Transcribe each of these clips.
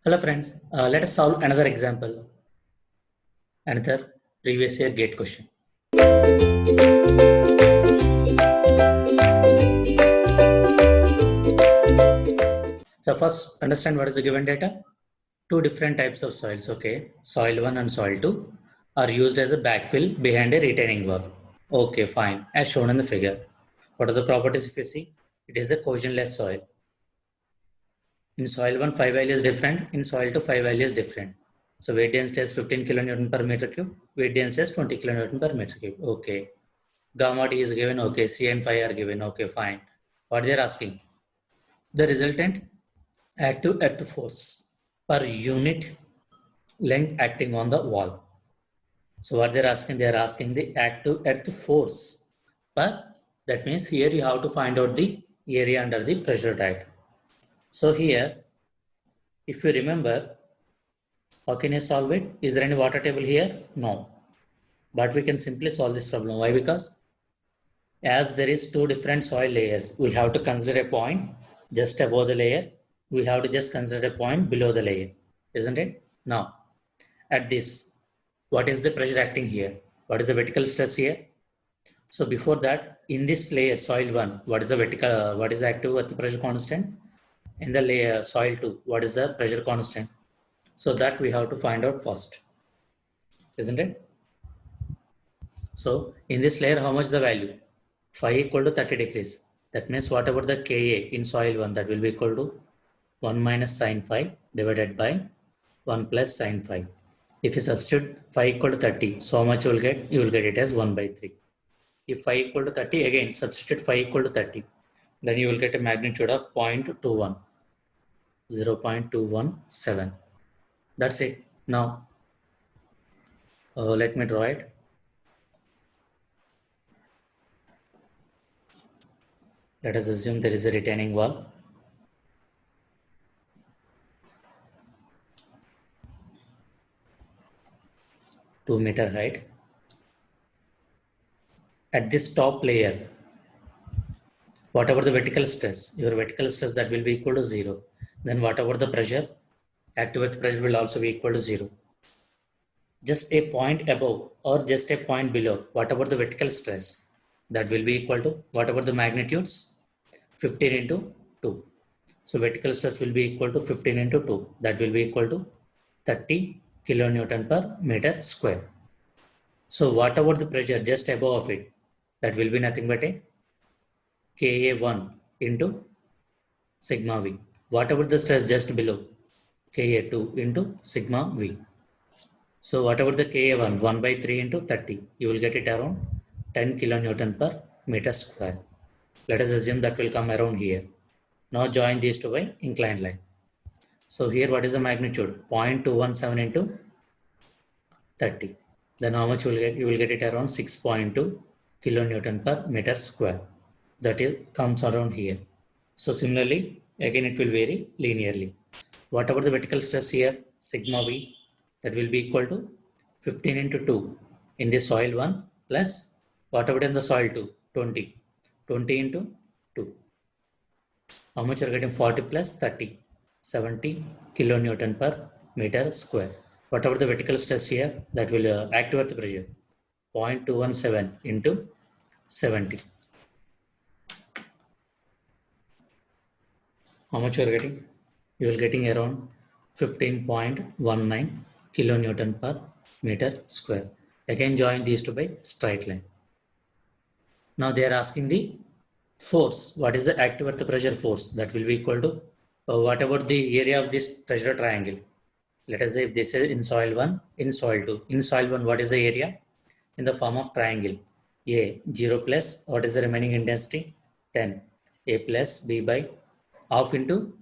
Hello friends, let us solve another example, another previous year GATE question. So first understand what is the given data. Two different types of soils, okay. Soil 1 and soil 2 are used as a backfill behind a retaining wall. Okay, fine, as shown in the figure. What are the properties if you see? It is a cohesionless soil. In soil 1, 5 value is different. In soil 2, 5 value is different. So weight density is 15 kilonewton per meter cube. Weight density is 20 kilonewton per meter cube. Okay. Gamma T is given. Okay. C and phi are given. Okay, fine. What they are asking? The resultant active earth force per unit length acting on the wall. So what they're asking? They are asking the active earth force per. That means here you have to find out the area under the pressure diagram. So here, if you remember, how can you solve it? Is there any water table here? No. But we can simply solve this problem. Why? Because as there is two different soil layers, we have to consider a point just above the layer. We have to just consider a point below the layer, isn't it? Now, at this, what is the pressure acting here? What is the vertical stress here? So before that, in this layer, soil 1, what is the vertical, what is the active earth pressure constant? In the layer, soil 2, what is the pressure constant? So that we have to find out first, isn't it? So in this layer, how much the value? Phi equal to 30 degrees. That means whatever the Ka in soil 1, that will be equal to 1 minus sin phi divided by 1 plus sin phi. If you substitute phi equal to 30, so how much you will get? You will get it as 1 by 3. If phi equal to 30, again substitute phi equal to 30. Then you will get a magnitude of 0.21, 0.217. That's it. Now, let me draw it. Let us assume there is a retaining wall. (2-meter height). At this top layer, whatever the vertical stress, your vertical stress that will be equal to 0. Then whatever the pressure, active earth pressure will also be equal to 0. Just a point above or just a point below, whatever the vertical stress, that will be equal to whatever the magnitudes, 15 into 2. So vertical stress will be equal to 15 into 2. That will be equal to 30 kilonewton per meter square. So whatever the pressure just above of it, that will be nothing but a Ka1 into sigma V. Whatever the stress just below, Ka2 into sigma V. So whatever the Ka1, 1 by 3 into 30, you will get it around 10 kilonewton per meter square. Let us assume that will come around here. Now join these two by inclined line. So here what is the magnitude? 0.217 into 30. Then how much you will get? You will get it around 6.2 kilonewton per meter square. That is comes around here. So similarly, again it will vary linearly. Whatever the vertical stress here, sigma V, that will be equal to 15 into 2 in the soil 1 plus whatever in the soil 2, 20. 20 into 2. How much you are getting? 40 plus 30, 70 kilonewton per meter square. Whatever the vertical stress here, that will active earth pressure, 0.217 into 70. How much you are getting? You will getting around 15.19 kilonewton per meter square. Again join these two by straight line. Now they are asking the force. What is the active earth pressure force? That will be equal to whatever the area of this pressure triangle. Let us say if this is in soil 1, in soil 2. In soil 1, what is the area? In the form of triangle. A 0 plus, what is the remaining intensity? 10. A plus B by half into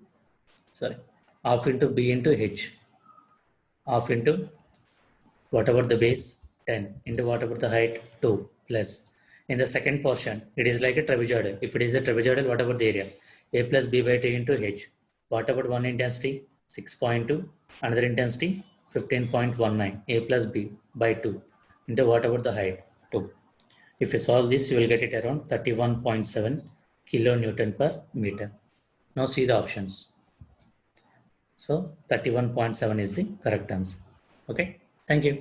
B into H. Half into whatever the base, 10, into whatever the height, 2, plus. In the second portion, it is like a trapezoidal. If it is a trapezoidal, whatever the area, A plus B by 2 into H. What about one intensity? 6.2. Another intensity, 15.19. A plus B by 2 into whatever the height, 2. If you solve this, you will get it around 31.7 kilonewton per meter. Now see the options. So 31.7 is the correct answer. Okay, thank you.